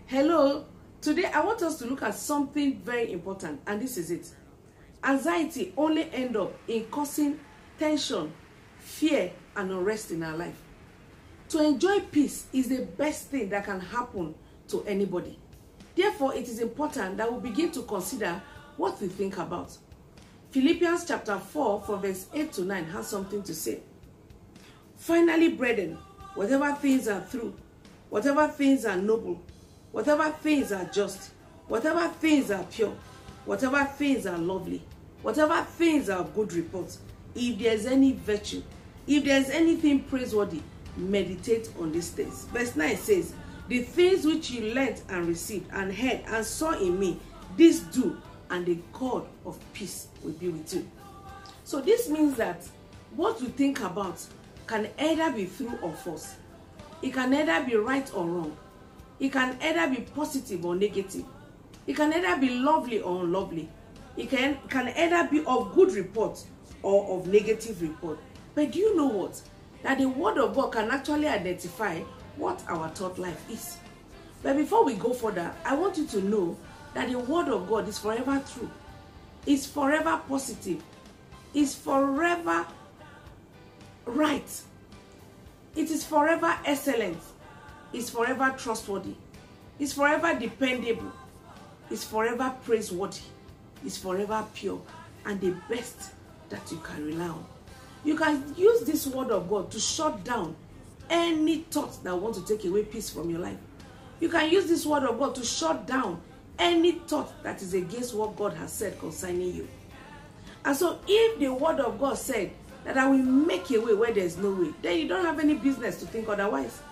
Hello, today I want us to look at something very important, and this is it. Anxiety only ends up in causing tension, fear, and unrest in our life. To enjoy peace is the best thing that can happen to anybody. Therefore, it is important that we begin to consider what we think about. Philippians chapter 4 from verse 8 to 9 has something to say. Finally, brethren, whatever things are true, whatever things are noble, whatever things are just, whatever things are pure, whatever things are lovely, whatever things are of good report, if there is any virtue, if there is anything praiseworthy, meditate on these things. Verse 9 says, the things which you learned and received and heard and saw in me, this do, and the God of peace will be with you. So this means that what we think about can either be true or false. It can either be right or wrong. It can either be positive or negative. It can either be lovely or unlovely. It can either be of good report or of negative report. But do you know what? That the word of God can actually identify what our thought life is. But before we go further, I want you to know that the word of God is forever true. It's forever positive. It's forever right. It is forever excellent. It's forever trustworthy. It's forever dependable. It's forever praiseworthy. It's forever pure and the best that you can rely on. You can use this word of God to shut down any thoughts that want to take away peace from your life. You can use this word of God to shut down any thought that is against what God has said concerning you. And so if the word of God said that I will make a way where there is no way, then you don't have any business to think otherwise.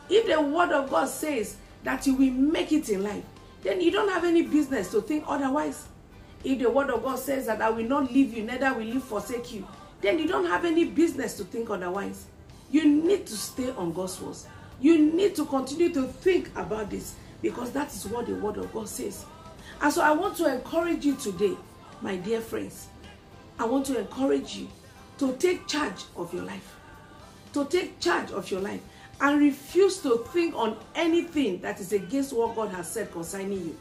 If the word of God says that you will make it in life, then you don't have any business to think otherwise. If the word of God says that I will not leave you, neither will you forsake you, then you don't have any business to think otherwise. You need to stay on God's words. You need to continue to think about this, because that is what the word of God says. And so I want to encourage you today, my dear friends. I want to encourage you to take charge of your life. To take charge of your life and refuse to think on anything that is against what God has said concerning you.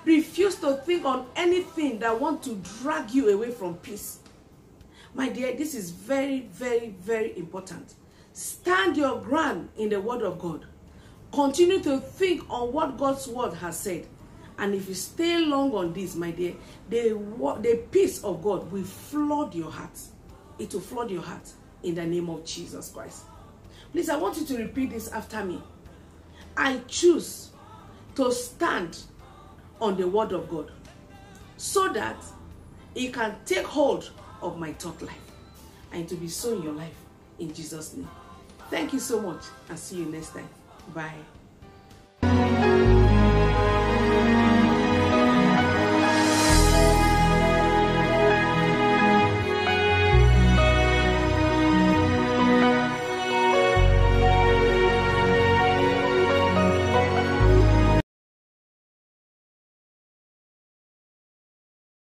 Refuse to think on anything that wants to drag you away from peace. My dear, this is very, very, very important. Stand your ground in the word of God. Continue to think on what God's word has said. And if you stay long on this, my dear, the peace of God will flood your heart. It will flood your heart in the name of Jesus Christ. Please, I want you to repeat this after me. I choose to stand on the word of God so that it can take hold of my thought life and to be so in your life in Jesus' name. Thank you so much and see you next time. Bye.